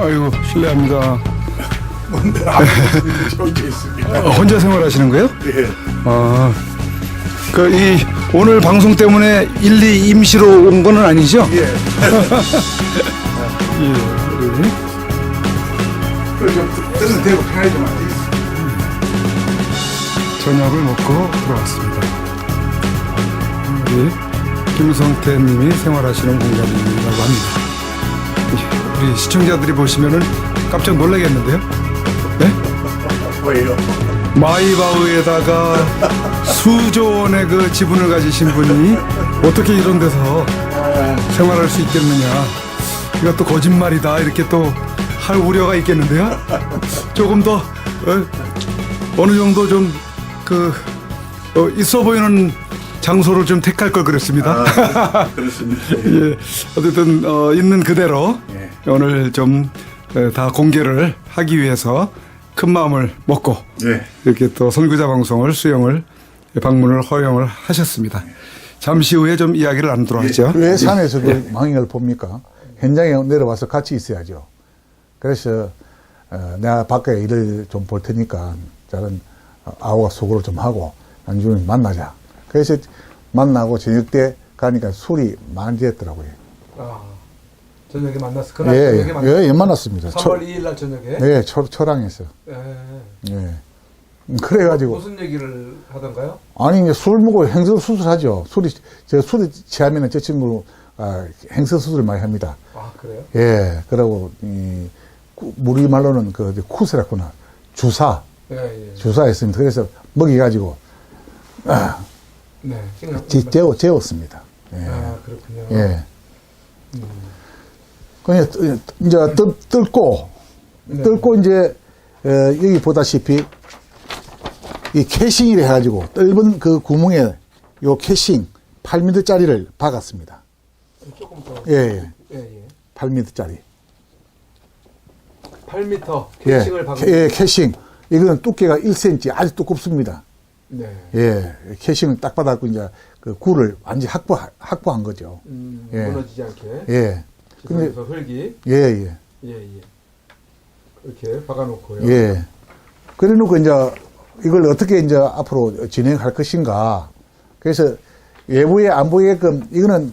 아이고, 실례합니다. 뭔데 혼자 있습니다. 혼자 생활하시는 거예요? 예. 오늘 방송 때문에 일리 임시로 온 거는 아니죠? 예. 예. 그래서 뜻은 되고 편하지만 저녁을 먹고 들어왔습니다. 우리 김성태 님이 생활하시는 공간이라고 합니다. 우리 시청자들이 보시면은 깜짝 놀라겠는데요? 네? 뭐예요? 마이바흐에다가 수조 원의 그 지분을 가지신 분이 어떻게 이런 데서 생활할 수 있겠느냐. 이것도 거짓말이다. 이렇게 또 할 우려가 있겠는데요? 조금 더, 어느 정도 좀, 있어 보이는 장소를 좀 택할 걸 그랬습니다. 그렇습니다. 예. 어쨌든, 있는 그대로 예. 오늘 좀 다 공개를 하기 위해서 큰 마음을 먹고 예. 이렇게 또 선구자 방송을 수용을 방문을 허용을 하셨습니다. 잠시 후에 좀 이야기를 나누도록 하죠. 왜 산에서 그 망행을 봅니까? 현장에 내려와서 같이 있어야죠. 그래서 내가 밖에 일을 좀 볼 테니까 저는 아우가 속으로 좀 하고 나중에 만나자. 그래서 만나고 저녁 때 가니까 술이 많이 됐더라고요. 저녁에 만났어. 그날 예, 저녁에 만났어. 예, 만났습니다. 3월 2일 날 저녁에. 예, 초랑에서. 예. 예. 그래가지고. 무슨 얘기를 하던가요? 아니, 이제 술 먹고 행서수술하죠. 술이 취하면은 저 친구, 행서수술 많이 합니다. 아, 그래요? 예, 그러고, 우리 말로는 쿠스라구나. 주사. 예, 예. 주사했습니다. 그래서 먹여가지고, 네. 재웠습니다. 예. 아, 그렇군요. 예. 그냥, 이제, 뜰고, 네. 이제, 여기 보다시피, 이 캐싱이라 해가지고, 뜰은 그 구멍에 요 캐싱, 8m짜리를 박았습니다. 조금 더. 예, 예, 예. 8m짜리. 8m 예, 캐싱을 박은. 예, 캐싱. 이거는 두께가 1cm, 아주 두껍습니다. 네. 예, 캐싱을 딱 받았고, 이제, 그 굴을 완전히 확보한 거죠. 예. 무너지지 않게. 예. 근데, 그래서 흙이. 예, 예. 예, 예. 이렇게 박아놓고요. 예. 그래 놓고 이제 이걸 어떻게 이제 앞으로 진행할 것인가. 그래서 외부에 안 보이게끔 이거는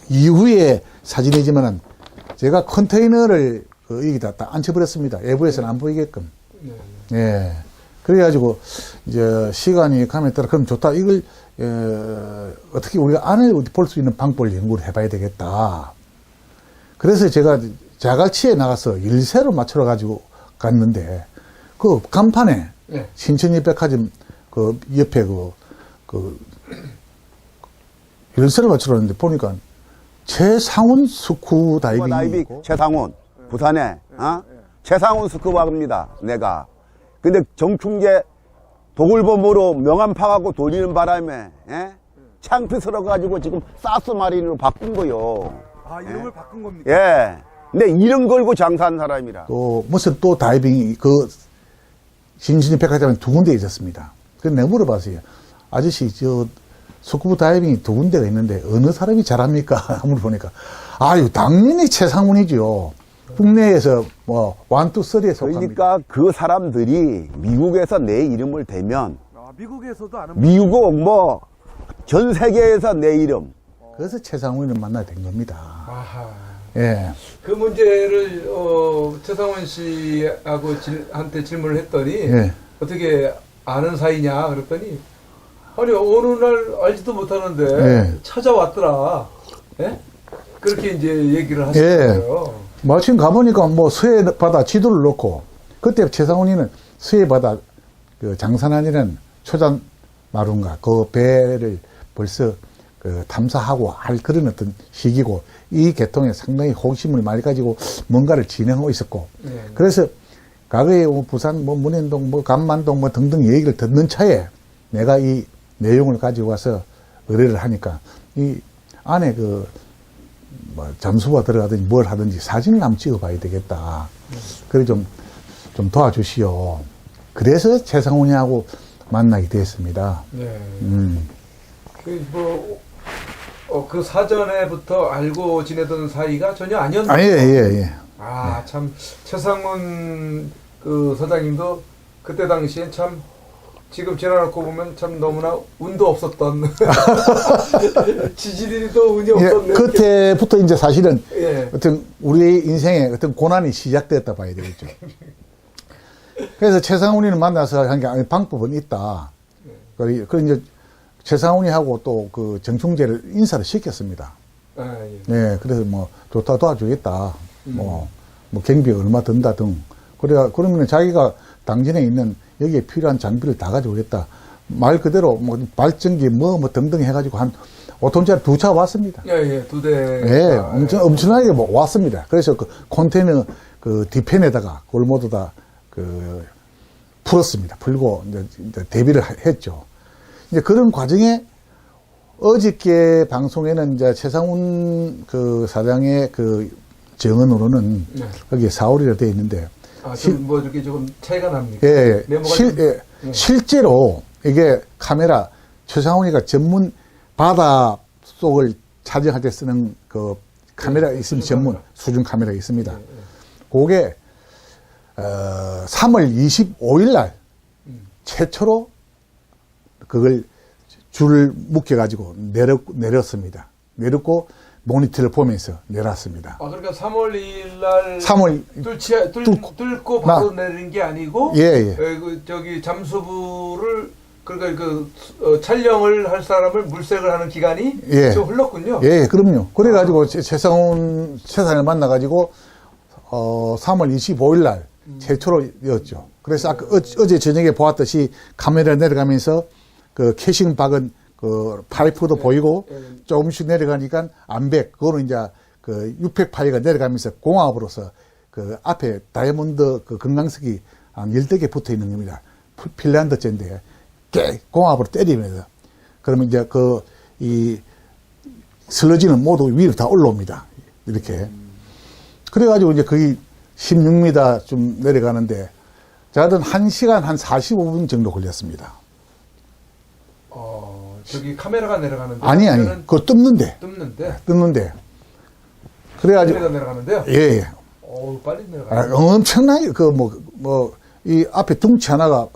이후에 사진이지만은 제가 컨테이너를 여기다 딱 앉혀버렸습니다. 외부에서는 안 보이게끔. 네. 예. 그래가지고 이제 시간이 가면 따라 그럼 좋다. 이걸 어떻게 우리가 안을 볼 수 있는 방법을 연구를 해봐야 되겠다. 그래서 제가 자갈치에 나가서 일세로 맞춰러 가지고 갔는데 그 간판에 네. 신천지 백화점 그 옆에 일세로 맞춰러 갔는데 보니까 최상훈 스쿠 다이빙이 있고 최상훈 부산에 최상훈 스쿠버입니다. 내가 근데 정충제 도굴범으로 명함 파갖고 돌리는 바람에 창피스러워 가지고 지금 사스마린으로 바꾼 거요. 아, 이름을 바꾼 겁니까? 예. 근데 이름 걸고 장사한 사람이라. 또 무슨 또 다이빙이 그 신천지 백화점에 두 군데 있었습니다. 그래서 내가 물어봤어요. 아저씨 저 스쿠버 다이빙이 두 군데가 있는데 어느 사람이 잘합니까? 물어보니까 아유 당연히 최상훈이죠. 국내에서 뭐 완투 쓰리에 속합니다. 그러니까 그 사람들이 미국에서 내 이름을 대면 미국에서도 아는 미국 뭐 전 세계에서 내 이름. 그래서 최상훈을 만나게 된 겁니다. 아하. 예. 그 문제를 최상원 씨하고 한테 질문을 했더니 예. 어떻게 아는 사이냐 그랬더니 아니 어느 날 알지도 못하는데 예. 찾아왔더라. 예? 그렇게 이제 얘기를 예. 하시더라고요. 마침 가보니까 뭐 서해바다 지도를 놓고 그때 최상훈이는 서해바다 그 장산안이라는 초장 마룬가 그 배를 벌써 그 탐사하고 할 그런 어떤 시기고 이 계통에 상당히 호기심을 많이 가지고 뭔가를 진행하고 있었고 그래서 과거에 뭐 부산 뭐 문현동 뭐 감만동 뭐 등등 얘기를 듣는 차에 내가 이 내용을 가지고 와서 의뢰를 하니까 이 안에 그 뭐 잠수가 들어가든지 뭘 하든지 사진을 한번 찍어봐야 되겠다. 그래 좀 도와주시오. 그래서 최상훈이하고 만나게 됐습니다. 네. 그 사전에부터 알고 지내던 사이가 전혀 아니었나요? 예. 아, 참 최상훈 그 서장님도 그때 당시엔 참 지금 지나놓고 보면 참 너무나 운도 없었던 지지리도 운이 예, 없었네. 그때부터 이제 사실은 예. 어떤 우리의 인생에 어떤 고난이 시작되었다 봐야 되겠죠. 그래서 최상훈이를 만나서 한 게 방법은 있다. 그 이제 최상훈이하고 또 그 정충재를 인사를 시켰습니다. 아, 예. 예, 그래서 뭐 좋다 도와주겠다. 뭐 경비 얼마 든다 등. 그러면 자기가 당진에 있는 여기에 필요한 장비를 다 가져오겠다. 말 그대로 뭐 발전기 뭐 등등 해가지고 한 5톤짜리 2차 왔습니다. 예, 예, 2대. 예, 엄청나게 뭐 왔습니다. 그래서 그 컨테이너 그 뒤편에다가 그걸 모두 다 그 풀었습니다. 풀고 이제 대비를 했죠. 이제 그런 과정에 어저께 방송에는 이제 최상훈 그 사장의 그 정언으로는 네. 거기에 4월이라 되어 있는데 아, 좀 뭐 이렇게 조금 차이가 납니까? 예, 메모가 좀- 예, 예. 실제로 이게 카메라 최상훈이가 전문 바다 속을 촬영할 때 쓰는 그 카메라 있습니다. 수중 전문 카메라. 수중 카메라 있습니다. 그게 3월 25일 날 최초로 그걸 줄을 묶여가지고 내렸습니다. 내렸고 모니터를 보면서 내렸습니다. 아, 그러니까 3월 2일 날 3월 뚫고 바로 내리는 게 아니고 예, 예. 그 저기 잠수부를 그러니까 촬영을 할 사람을 물색을 하는 기간이 예. 좀 흘렀군요. 예, 그럼요. 그래가지고 최상훈 최상을 만나가지고 3월 25일 날 최초로였죠. 그래서 아까 어제 저녁에 보았듯이 카메라 내려가면서 그 캐싱 박은 그 파이프도 보이고 조금씩 내려가니까 암백 그거는 이제 그 600파이가 내려가면서 공합으로서 그 앞에 다이아몬드 그 금강석이 한 10개 붙어 있는 겁니다. 핀란드제인데 공합으로 때리면서 그러면 이제 그 이 슬러지는 모두 위로 다 올라옵니다. 이렇게. 그래가지고 이제 거의 16m 좀 내려가는데 저는 1시간 한 45분 정도 걸렸습니다. 저기 카메라가 내려가는데 아니, 카메라는 그거 뜯는데. 뜯는데 그래가지고, 카메라가 내려가는데요. 예, 예. 빨리 내려가요. 엄청나게, 이 앞에 둥치 하나가,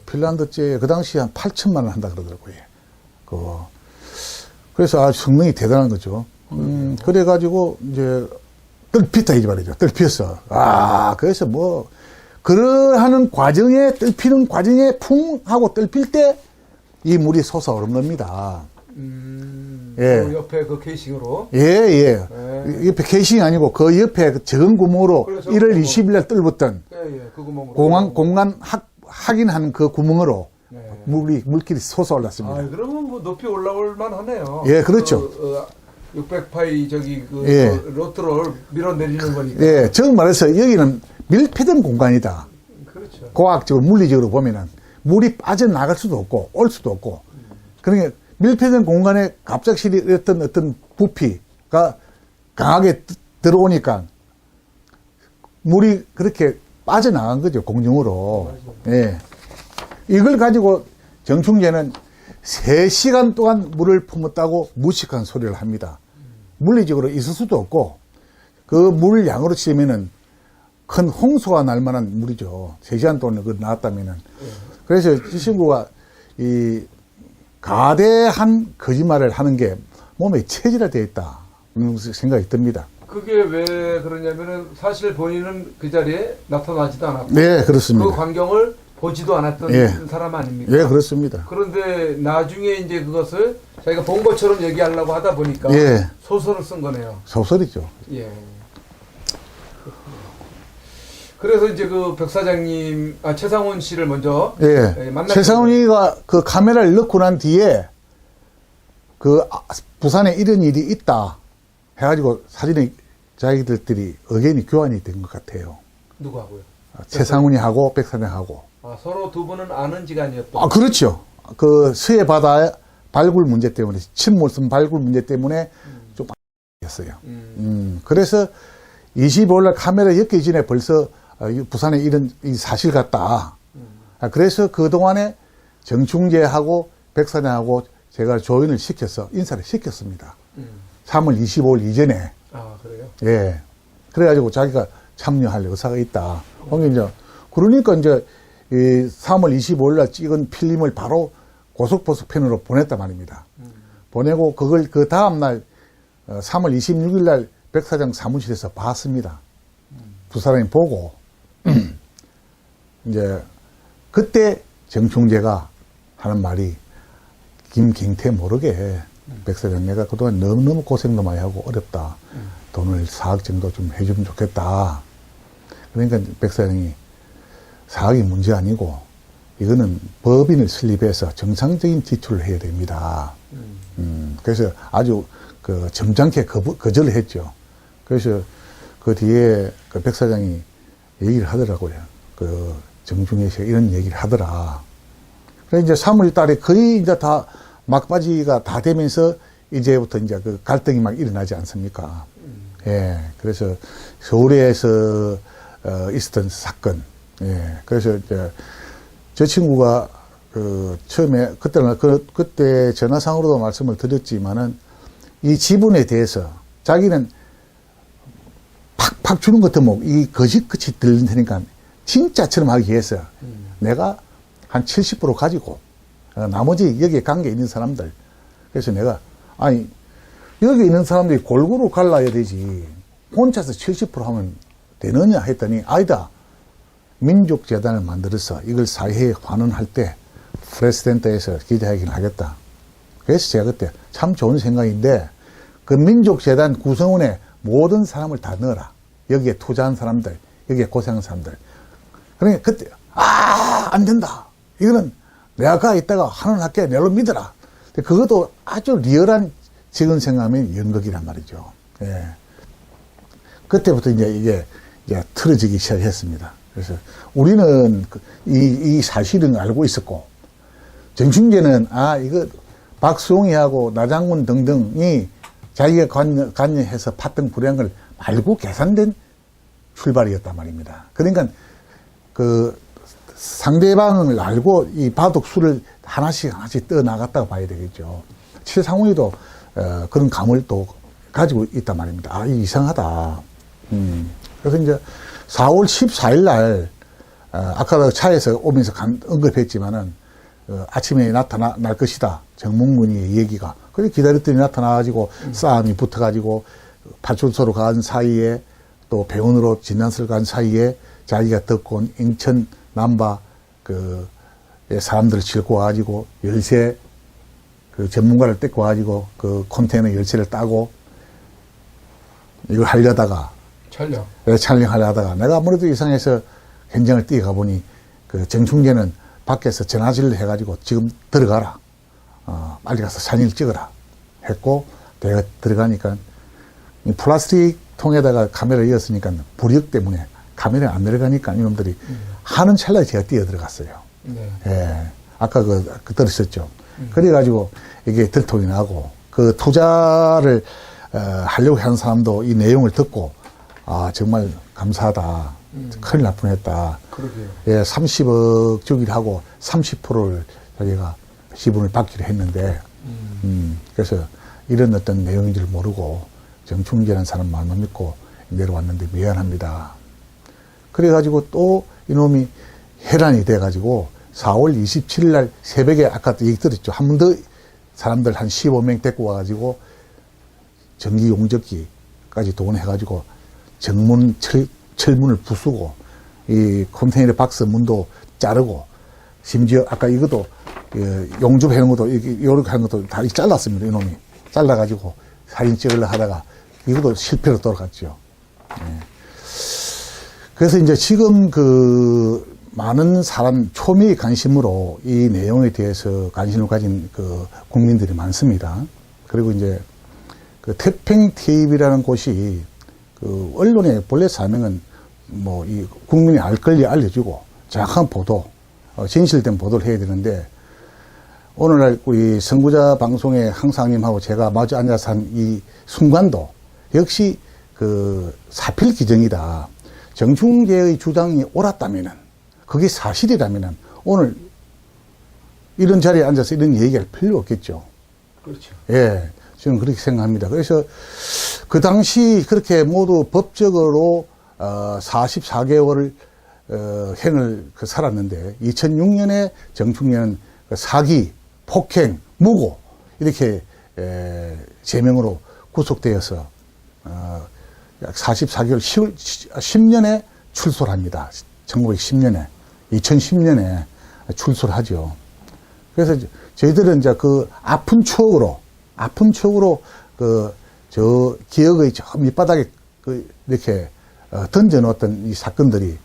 핀란드제 그 당시에 한 8천만 원 한다 그러더라고요. 그래서 아주 성능이 대단한 거죠. 그래가지고, 이제, 뜰피다, 이 말이죠. 뜰피었어. 그래서 그러하는 과정에, 뜰피는 과정에 풍 하고 뜰필 때, 이 물이 솟아오른 겁니다. 예. 그 옆에 그 케이싱으로. 예. 네. 옆에 케이싱이 아니고 그 옆에 그 적은 구멍으로 그래, 1월 구멍. 20일 날 뚫었던 예, 그 구멍으로. 공간 확인한 그 구멍으로 네. 물길이 솟아올랐습니다. 그러면 뭐 높이 올라올 만하네요. 예, 그렇죠. 600파이 저기 예. 로트를 밀어내리는 거니까. 예, 즉 말해서 여기는 밀폐된 공간이다. 그렇죠. 과학적으로, 물리적으로 보면은 물이 빠져나갈 수도 없고, 올 수도 없고. 그러니까 밀폐된 공간에 갑작스레 어떤 부피가 강하게 들어오니까 물이 그렇게 빠져나간 거죠, 공중으로. 예. 이걸 가지고 정충재는 3시간 동안 물을 품었다고 무식한 소리를 합니다. 물리적으로 있을 수도 없고, 그 물 양으로 치면은 큰 홍수가 날 만한 물이죠. 3시간 동안 그 나왔다면은. 그래서 이 친구가 이 가대한 거짓말을 하는 게 몸에 체질화되어 있다. 이런 생각이 듭니다. 그게 왜 그러냐면은 사실 본인은 그 자리에 나타나지도 않았고. 네, 그렇습니다. 그 광경을 보지도 않았던 예. 사람 아닙니까? 예, 그렇습니다. 그런데 나중에 이제 그것을 자기가 본 것처럼 얘기하려고 하다 보니까 예. 소설을 쓴 거네요. 소설이죠. 예. 그래서 이제 그 백 사장님, 최상훈 씨를 먼저 예. 만났 최상훈이가 그 카메라를 넣고 난 뒤에 부산에 이런 일이 있다 해가지고 사진에 자기들끼리 의견이 교환이 된 것 같아요. 누구하고요? 최상훈이하고 백 사장하고. 서로 두 분은 아는 지간이었던. 그렇죠. 그 서해 바다 발굴 문제 때문에, 침몰선 발굴 문제 때문에 좀 였어요. 그래서 25일날 카메라 엮기 전에 벌써 부산에 이런 이 사실 같다. 그래서 그동안에 정충재하고 백 사장하고 제가 조인을 시켜서 인사를 시켰습니다. 3월 25일 이전에. 그래요? 예. 그래가지고 자기가 참여할 의사가 있다. 그러니까 이제 이 3월 25일 날 찍은 필름을 바로 고속보석편으로 보냈단 말입니다. 보내고 그걸 그 다음날 3월 26일 날 백 사장 사무실에서 봤습니다. 두 사람이 보고 이제 그때 정충재가 하는 말이 김경태 모르게 백 사장 내가 그동안 너무너무 고생도 많이 하고 어렵다. 돈을 4억 정도 좀 해주면 좋겠다. 그러니까 백 사장이 4억이 문제 아니고 이거는 법인을 설립해서 정상적인 지출을 해야 됩니다. 그래서 아주 그 점잖게 거절을 했죠. 그래서 그 뒤에 그 백 사장이 얘기를 하더라고요. 그 정중에서 이런 얘기를 하더라. 그래서 이제 3월 달에 거의 이제 다 막바지가 다 되면서 이제부터 이제 그 갈등이 막 일어나지 않습니까? 예. 그래서 서울에서 있었던 사건. 예. 그래서 이제 저 친구가 그 처음에 그때는 그때 전화상으로도 말씀을 드렸지만은 이 지분에 대해서 자기는 팍팍 주는 것도 뭐 이 거짓끝이 들린 테니까 진짜처럼 하기 위해서 내가 한 70% 가지고 나머지 여기에 관계 있는 사람들 그래서 내가 아니 여기 있는 사람들이 골고루 갈라야 되지 혼자서 70% 하면 되느냐 했더니 아니다. 민족재단을 만들어서 이걸 사회에 환원할 때 프레스센터에서 기자회견을 하겠다. 그래서 제가 그때 참 좋은 생각인데 그 민족재단 구성원에 모든 사람을 다 넣어라. 여기에 투자한 사람들, 여기에 고생한 사람들. 그러니까 그때 안 된다. 이거는 내가 가 있다가 환원할게. 내로 믿어라. 그것도 아주 리얼한 지금 생각하면 연극이란 말이죠. 예. 그때부터 이제 이게 틀어지기 시작했습니다. 그래서 우리는 이 사실은 알고 있었고, 정충재는, 이거 박수홍이하고 나장군 등등이 자기가 관여해서 팠던 불행한 걸 알고 계산된 출발이었단 말입니다. 그러니까 그 상대방을 알고 이 바둑수를 하나씩 떠나갔다고 봐야 되겠죠. 최상훈이도 그런 감을 또 가지고 있단 말입니다. 이 이상하다. 그래서 이제 4월 14일 날, 아까 차에서 오면서 언급했지만은, 아침에 나타날 것이다. 정몽군의 얘기가. 그래 기다렸더니 나타나가지고 싸움이 붙어가지고 파출소로 간 사이에 또 병원으로 진단실 간 사이에 자기가 듣고 온 인천 남바 사람들을 싣고 와가지고 열쇠 그 전문가를 떼고 와가지고 그 컨테이너 열쇠를 따고 이걸 하려다가 촬영하려다가 내가 아무래도 이상해서 현장을 뛰어가 보니 그 정충재는 밖에서 전화질을 해가지고 지금 들어가라. 빨리 가서 사진을 찍어라. 했고, 내가 들어가니까 이 플라스틱 통에다가 카메라를 이었으니까 부력 때문에 카메라 안 내려가니까 이놈들이 하는 찰나에 제가 뛰어 들어갔어요. 네. 예. 아까 그 들으셨죠. 그래가지고 이게 들통이 나고 그 투자를 하려고 하는 사람도 이 내용을 듣고 정말 감사하다. 큰일 날 뻔했다. 그러게요. 예, 30억 주기로 하고 30%를 자기가 지분을 받기로 했는데, 그래서 이런 어떤 내용인 줄 모르고 정충재라는 사람 말만 믿고 내려왔는데 미안합니다. 그래가지고 또 이놈이 해란이 돼가지고 4월 27일 날 새벽에 아까도 얘기 들었죠. 한 번 더 사람들 한 15명 데리고 와가지고 전기 용접기까지 동원해가지고 정문 철문을 부수고 이 컨테이너 박스 문도 자르고 심지어 아까 이것도 용접해 놓은 것도 이렇게 하는 것도 다 잘랐습니다. 이놈이 잘라가지고 사진 찍으려 하다가 이것도 실패로 돌아갔죠. 네. 그래서 이제 지금 그 많은 사람 초미의 관심으로 이 내용에 대해서 관심을 가진 그 국민들이 많습니다. 그리고 이제 그 태평 TV라는 곳이 그 언론의 본래 사명은 뭐 이 국민이 알 권리 알려주고 정확한 보도, 진실된 보도를 해야 되는데 오늘날 우리 선구자 방송에 항상님하고 제가 마주 앉아서 한 이 순간도 역시 그 사필 기정이다. 정충재의 주장이 옳았다면은 그게 사실이라면은 오늘 이런 자리에 앉아서 이런 얘기할 필요 없겠죠. 그렇죠. 예. 저는 그렇게 생각합니다. 그래서 그 당시 그렇게 모두 법적으로 44개월을 행을 살았는데 2006년에 정충래는 사기, 폭행, 무고 이렇게 제명으로 구속되어서 약 44개월 10년에 출소를 합니다. 1910년에 2010년에 출소를 하죠. 그래서 저희들은 이제 그 아픈 추억으로 저 기억의 저 밑바닥에 이렇게 던져놓았던 이 사건들이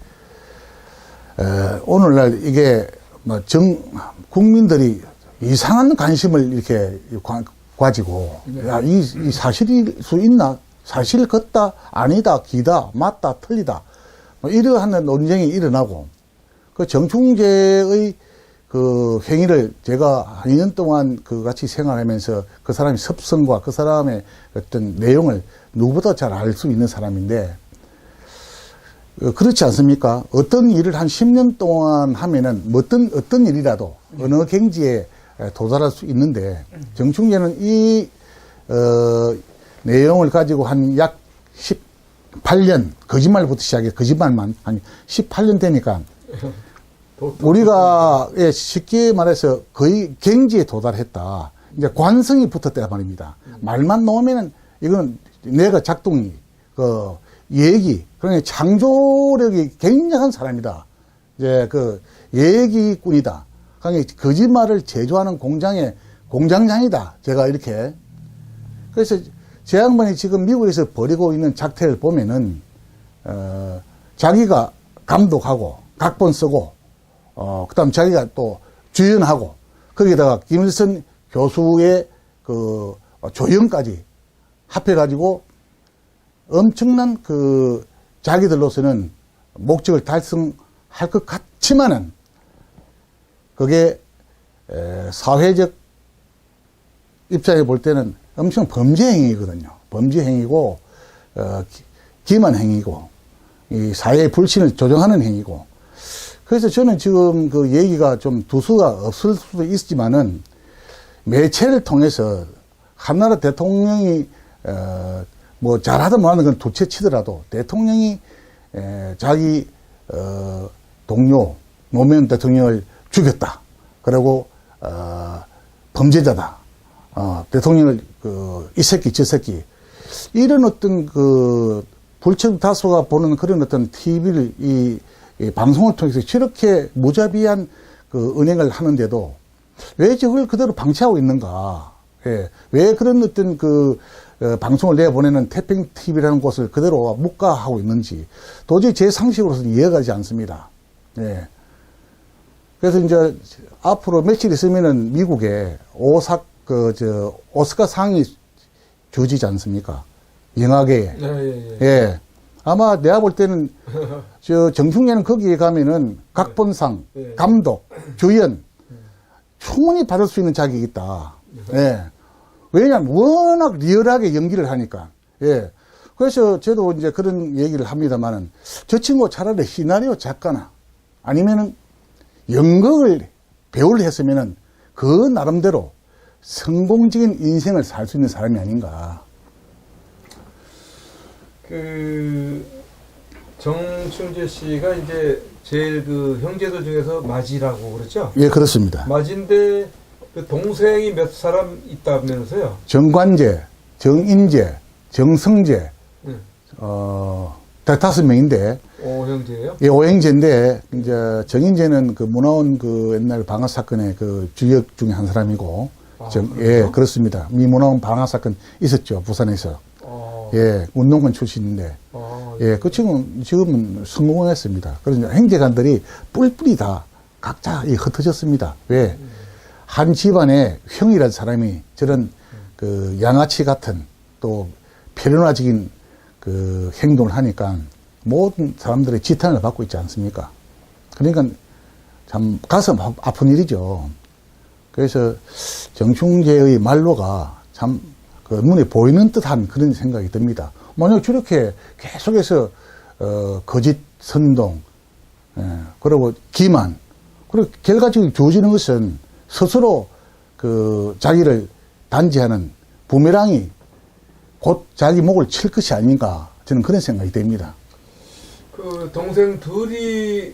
오늘날 이게 뭐 국민들이 이상한 관심을 이렇게 가지고 야, 이 사실일 수 있나? 사실 같다, 아니다, 기다, 맞다, 틀리다. 뭐 이러한 논쟁이 일어나고 그 정충재의 그 행위를 제가 한 2년 동안 그 같이 생활하면서 그 사람의 습성과 그 사람의 어떤 내용을 누구보다 잘 알 수 있는 사람인데 그렇지 않습니까? 어떤 일을 한 10년 동안 하면은 어떤 일이라도 어느 경지에 도달할 수 있는데 정충재는 이 내용을 가지고 한 약 18년 거짓말부터 시작해 거짓말만 한 18년 되니까 우리가 쉽게 말해서 거의 경지에 도달했다. 이제 관성이 붙었다 말입니다. 말만 놓으면은 이건 내가 작동이 얘기 그러니 창조력이 굉장한 사람이다. 이제 그 얘기꾼이다. 그러니까 거짓말을 제조하는 공장장이다. 제가 이렇게 그래서 제 양반이 지금 미국에서 벌이고 있는 작태를 보면은 자기가 감독하고 각본 쓰고 그다음 자기가 또 주연하고 거기다가 김일성 교수의 그 조연까지 합해가지고 엄청난 그 자기들로서는 목적을 달성할 것 같지만은 그게 사회적 입장에 볼 때는 엄청 범죄 행위거든요. 범죄 행위고 기만 행위고 이 사회의 불신을 조정하는 행위고 그래서 저는 지금 그 얘기가 좀 두서가 없을 수도 있지만은 매체를 통해서 한나라 대통령이 뭐 잘하든 뭐하든 건 둘째 치더라도 대통령이 자기 동료 노무현 대통령을 죽였다. 그리고 범죄자다. 대통령을 이 새끼 저 새끼 이런 어떤 그 불청 다수가 보는 그런 어떤 TV를 이 방송을 통해서 저렇게 무자비한 그 은행을 하는데도 왜 저걸 그대로 방치하고 있는가? 예. 왜 그런 어떤 그 방송을 내보내는 태평 TV라는 곳을 그대로 묵과하고 있는지 도저히 제 상식으로서는 이해가 가지 않습니다. 예. 그래서 이제 앞으로 며칠 있으면은 미국에 오스카 상이 주지지 않습니까? 영화계에. 예. 아마 내가 볼 때는 정충래는 거기에 가면은 각본상, 감독, 주연 충분히 받을 수 있는 자격이 있다. 예. 왜냐하면 워낙 리얼하게 연기를 하니까. 예. 그래서 저도 이제 그런 얘기를 합니다만은 저 친구 차라리 시나리오 작가나 아니면은 연극을 배우를 했으면은 그 나름대로 성공적인 인생을 살 수 있는 사람이 아닌가. 정충재 씨가 이제 제일 그 형제들 중에서 마지라고 그랬죠? 예, 그렇습니다. 마지인데 그 동생이 몇 사람 있다면서요? 정관재, 정인재, 정성재, 다 5명인데. 오형제예요? 예, 오형제인데, 이제 정인재는 그 문화원 그 옛날 방화 사건의 그 주역 중에 한 사람이고, 예, 그렇습니다. 미 문화원 방화 사건 있었죠, 부산에서. 예, 운동권 출신인데, 예, 그 지금은 성공했습니다. 그래서 형제간들이 뿔뿔이 다 각자 흩어졌습니다. 왜? 한 집안에 형이라는 사람이 저런 그 양아치 같은 또 페르나적인 그 행동을 하니까 모든 사람들의 지탄을 받고 있지 않습니까? 그러니까 참 가슴 아픈 일이죠. 그래서 정충재의 말로가 참 그 눈에 보이는 듯한 그런 생각이 듭니다. 만약 저렇게 계속해서 거짓 선동, 그리고 기만, 그리고 결과적으로 주어지는 것은 스스로 그 자기를 단죄하는 부메랑이 곧 자기 목을 칠 것이 아닌가 저는 그런 생각이 듭니다. 그 동생 둘이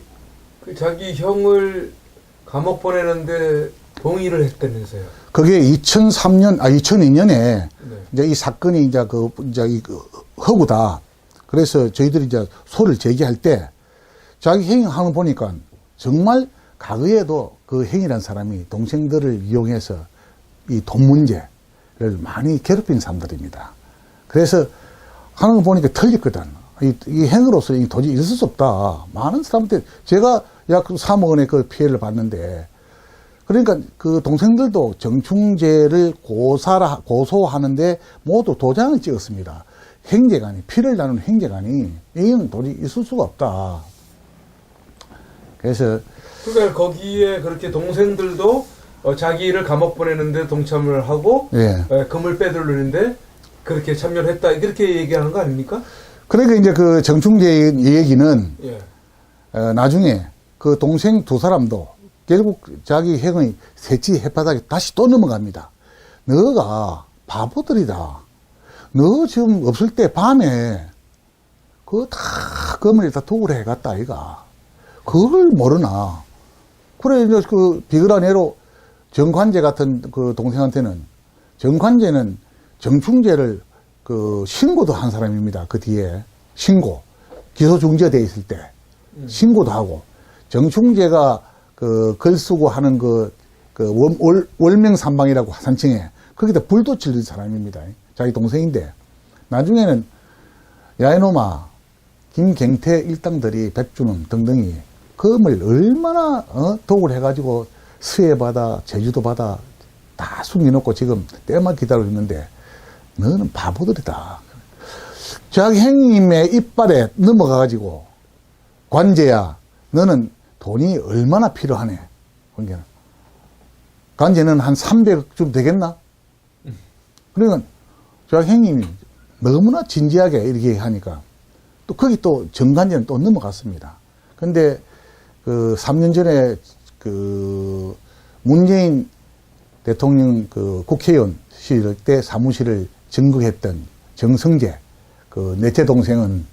그 자기 형을 감옥 보내는데 동의를 했다면서요. 그게 2002년에 네. 이제 이 사건이 이제 허구다. 그래서 저희들이 이제 소를 제기할 때 자기 행위하는 거 보니까 정말 과거에도 그 행위란 사람이 동생들을 이용해서 이 돈 문제를 많이 괴롭힌 사람들입니다. 그래서 하는 거 보니까 틀렸거든. 이 행위로서 도저히 있을 수 없다. 많은 사람들, 제가 약 3억 원의 그 피해를 봤는데, 그러니까 그 동생들도 정충제를 고소하는데 모두 도장을 찍었습니다. 행제관이, 피를 나누는 행제관이, 이건 도저히 있을 수가 없다. 그래서. 그러니까 거기에 그렇게 동생들도 자기를 감옥 보내는데 동참을 하고, 예. 금을 빼돌리는데 그렇게 참여를 했다. 이렇게 얘기하는 거 아닙니까? 그러니까 이제 그 정충제 얘기는, 예. 나중에 그 동생 두 사람도 결국 자기 행의 새치 햇바닥에 다시 또 넘어갑니다. 너가 바보들이다. 너 지금 없을 때 밤에 그거 다 금을 다 도구로 해갔다 아이가. 그걸 모르나. 그래 이제 그 비글한 애로 정관제 같은 그 동생한테는 정관제는 정충제를 그 신고도 한 사람입니다. 그 뒤에 신고 기소 중지되어 있을 때 신고도 하고 정충제가 그 글 쓰고 하는 월명산방이라고 산청에 거기다 불도 질린 사람입니다. 자기 동생인데 나중에는 야 이놈아 김경태 일당들이 백준원 등등이 금을 얼마나 도구를 해가지고 수해바다 제주도바다 다 숨겨놓고 지금 때만 기다리고 있는데 너는 바보들이다. 자기 형님의 이빨에 넘어가가지고 관제야 너는 돈이 얼마나 필요하네. 관제는 한 300쯤 되겠나? 그러니까 자기 형님이 너무나 진지하게 이렇게 하니까 또 거기 또 정관제는 또 넘어갔습니다. 근데 그 3년 전에 그 문재인 대통령 그 국회의원 시절 때 사무실을 점거했던 정성재 그 넷째 동생은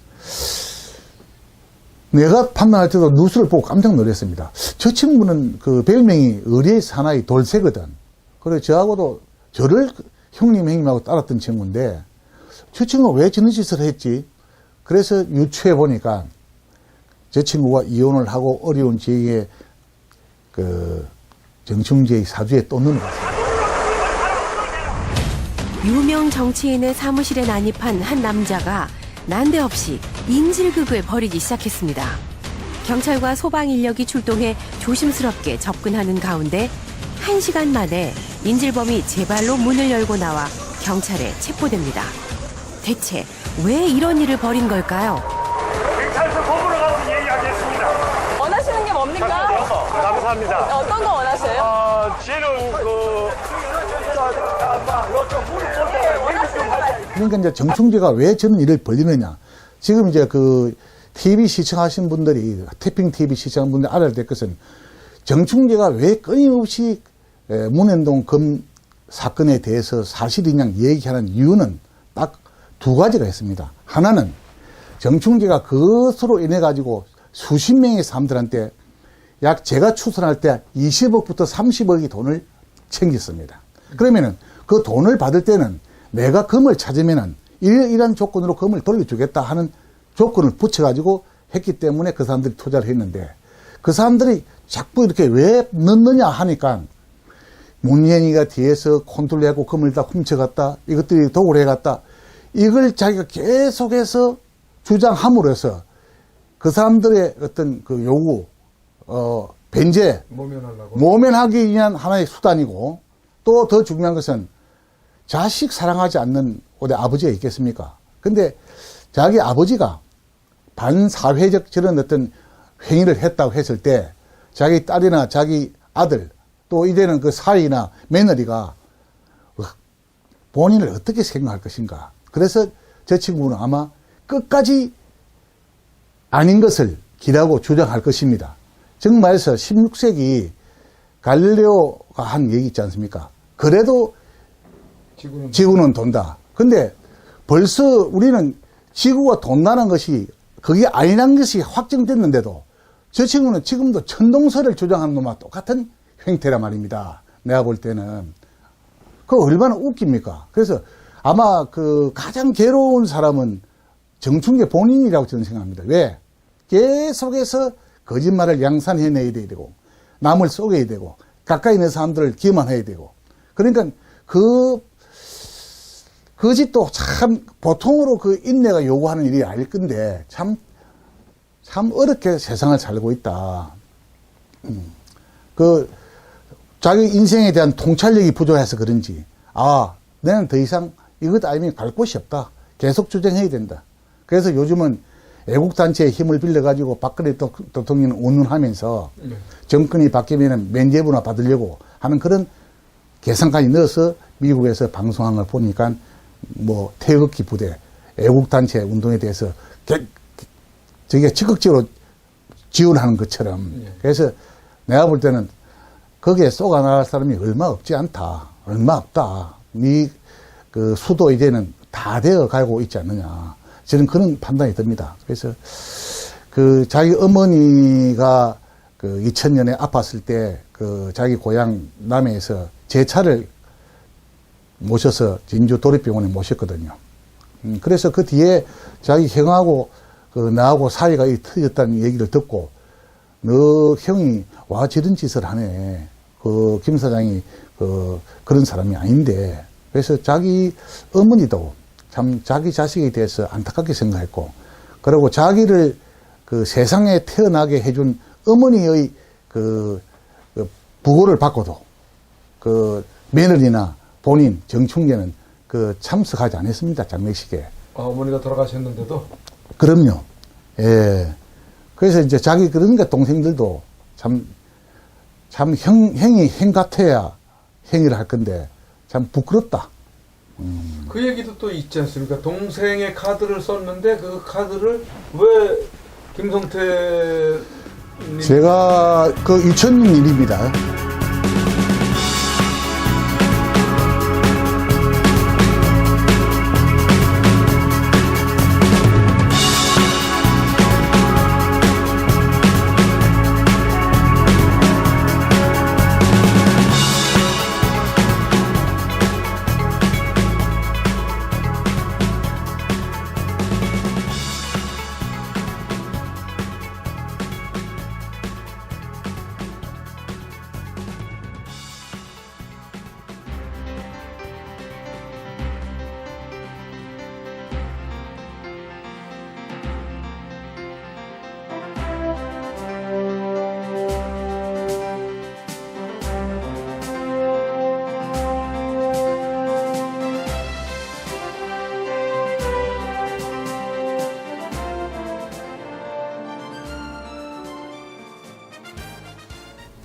내가 판단할 때도 뉴스를 보고 깜짝 놀랐습니다. 저 친구는 그 별명이 의리의 사나이 돌쇠거든. 그래 저하고도 저를 형님 형님하고 따랐던 친구인데 저 친구가 왜 저런 짓을 했지? 그래서 유추해 보니까 저 친구가 이혼을 하고 어려운 지역에 그 정충제의 사주에 또 넘어갔습니다. 유명 정치인의 사무실에 난입한 한 남자가 난데없이 인질극을 벌이기 시작했습니다. 경찰과 소방 인력이 출동해 조심스럽게 접근하는 가운데 1시간 만에 인질범이 제 발로 문을 열고 나와 경찰에 체포됩니다. 대체 왜 이런 일을 벌인 걸까요? 경찰서 보고로 가서 얘기하겠습니다. 원하시는 게 뭡니까? 감사합니다. 어떤 거 원하세요? 지금 그러니까 이제 정충제가 왜 저런 일을 벌리느냐. 지금 이제 그 TV 시청하신 분들이, 태핑 TV 시청하신 분들이 알아야 될 것은 정충제가 왜 끊임없이 문현동 금 사건에 대해서 사실이냐 얘기하는 이유는 딱 두 가지가 있습니다. 하나는 정충제가 그것으로 인해 가지고 수십 명의 사람들한테 약 제가 추선할 때 20억부터 30억의 돈을 챙겼습니다. 그러면은 그 돈을 받을 때는 내가 금을 찾으면은 이런 조건으로 금을 돌려주겠다 하는 조건을 붙여가지고 했기 때문에 그 사람들이 투자를 했는데 그 사람들이 자꾸 이렇게 왜 넣느냐 하니까 문현이가 뒤에서 컨트롤하고 금을 다 훔쳐갔다. 이것들이 도구를 해갔다. 이걸 자기가 계속해서 주장함으로써 그 사람들의 어떤 그 요구, 변제, 모면하기 위한 하나의 수단이고 또 더 중요한 것은 자식 사랑하지 않는 우리 아버지가 있겠습니까? 근데 자기 아버지가 반사회적 저런 어떤 행위를 했다고 했을 때 자기 딸이나 자기 아들 또 이제는 그 사위나 며느리가 본인을 어떻게 생각할 것인가. 그래서 저 친구는 아마 끝까지 아닌 것을 기라고 주장할 것입니다. 즉 말해서 16세기 갈릴레오가 한 얘기 있지 않습니까? 그래도 지구는 돈다. 근데 벌써 우리는 지구가 돈다는 것이 그게 아니란 것이 확정됐는데도 저 친구는 지금도 천동설을 주장하는 놈과 똑같은 행태란 말입니다. 내가 볼 때는. 그거 얼마나 웃깁니까? 그래서 아마 그 가장 괴로운 사람은 정충계 본인이라고 저는 생각합니다. 왜? 계속해서 거짓말을 양산해내야 되고, 남을 속여야 되고, 가까이 있는 사람들을 기만해야 되고. 그러니까 그 짓도 참 보통으로 그 인내가 요구하는 일이 아닐 건데 참 어렵게 세상을 살고 있다. 그 자기 인생에 대한 통찰력이 부족해서 그런지 나는 더 이상 이것 아니면 갈 곳이 없다. 계속 주장해야 된다. 그래서 요즘은 애국단체의 힘을 빌려가지고 박근혜 대통령을 운운하면서 정권이 바뀌면 면죄부나 받으려고 하는 그런 계산까지 넣어서 미국에서 방송한 걸 보니까 뭐 태극기 부대, 애국단체 운동에 대해서 저게 적극적으로 지원하는 것처럼. 그래서 내가 볼 때는 거기에 쏘가 나갈 사람이 얼마 없지 않다. 얼마 없다. 그 수도 이제는 다 되어 가고 있지 않느냐. 저는 그런 판단이 듭니다. 그래서 그 자기 어머니가 그 2000년에 아팠을 때 그 자기 고향 남해에서 제 차를 모셔서 진주 도립병원에 모셨거든요. 그래서 그 뒤에 자기 형하고 나하고 사이가 터졌다는 얘기를 듣고 너 형이 와 저런 짓을 하네. 그 김 사장이 그런 사람이 아닌데. 그래서 자기 어머니도 참 자기 자식에 대해서 안타깝게 생각했고, 그리고 자기를 그 세상에 태어나게 해준 어머니의 그 부고를 받고도 그 며느리나 본인 정충계는 그 참석하지 않았습니다. 장례식에. 어머니가 돌아가셨는데도? 그럼요. 예. 그래서 이제 그러니까 동생들도 참 형이 형 같아야 행위를 할 건데 참 부끄럽다. 그 얘기도 또 있지 않습니까? 동생의 카드를 썼는데 그 카드를 왜 김성태 제가 그 2000년 일입니다.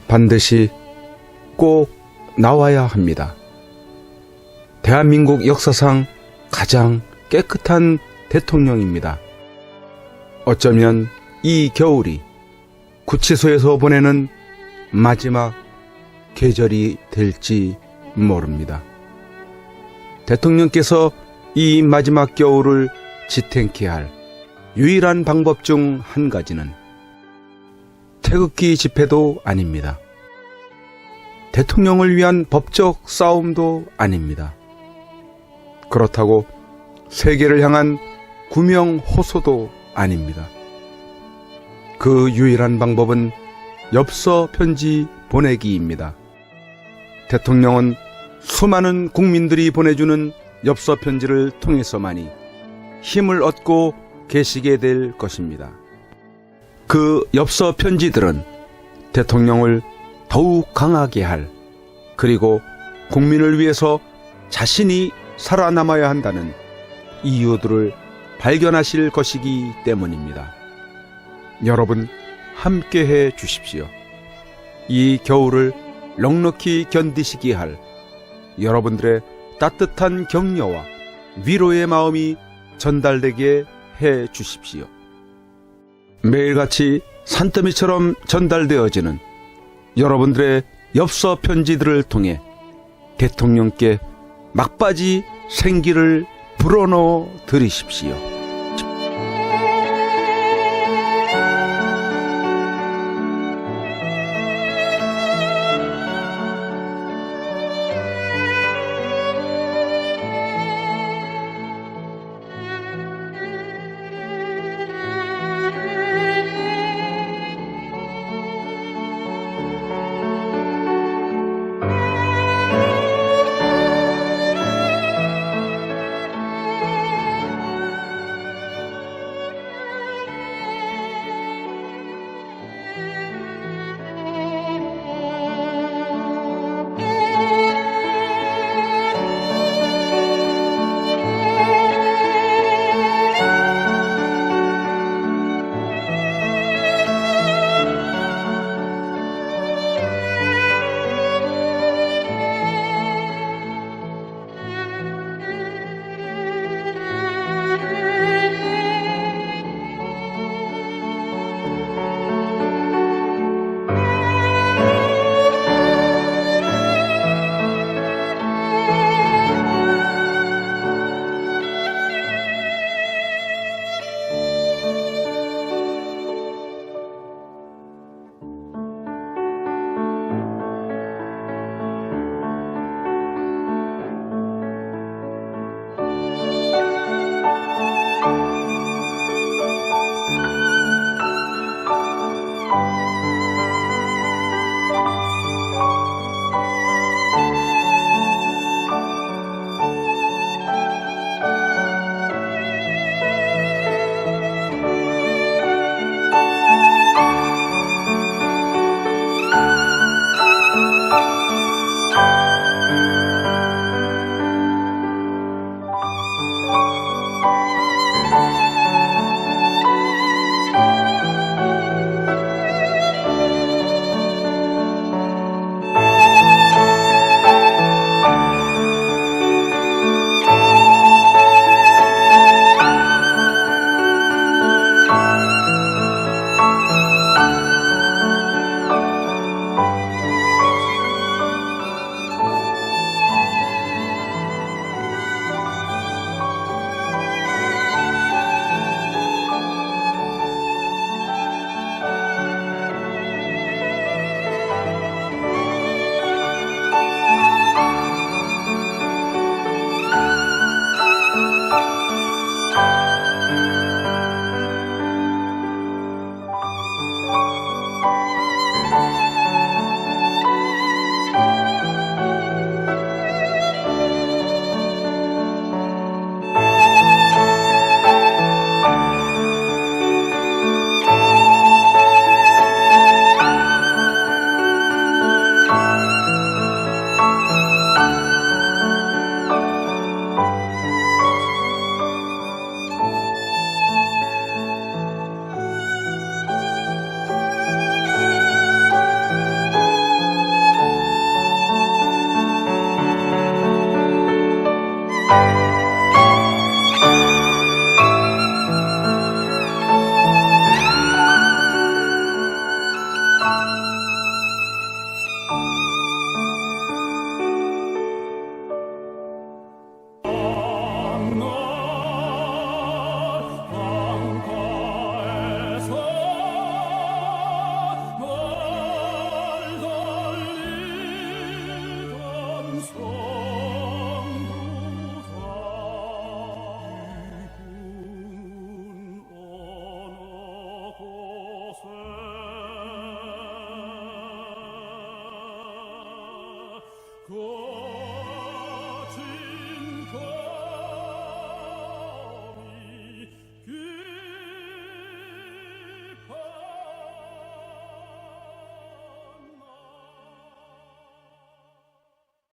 반드시 꼭 나와야 합니다. 대한민국 역사상 가장 깨끗한 대통령입니다. 어쩌면 이 겨울이 구치소에서 보내는 마지막 계절이 될지 모릅니다. 대통령께서 이 마지막 겨울을 지탱케 할 유일한 방법 중 한 가지는 태극기 집회도 아닙니다. 대통령을 위한 법적 싸움도 아닙니다. 그렇다고 세계를 향한 구명 호소도 아닙니다. 그 유일한 방법은 엽서 편지 보내기입니다. 대통령은 수많은 국민들이 보내주는 엽서 편지를 통해서만이 힘을 얻고 계시게 될 것입니다. 그 엽서 편지들은 대통령을 더욱 강하게 할, 그리고 국민을 위해서 자신이 살아남아야 한다는 이유들을 발견하실 것이기 때문입니다. 여러분 함께해 주십시오. 이 겨울을 넉넉히 견디시게 할 여러분들의 따뜻한 격려와 위로의 마음이 전달되게 해 주십시오. 매일같이 산더미처럼 전달되어지는 여러분들의 엽서 편지들을 통해 대통령께 막바지 생기를 불어넣어 드리십시오.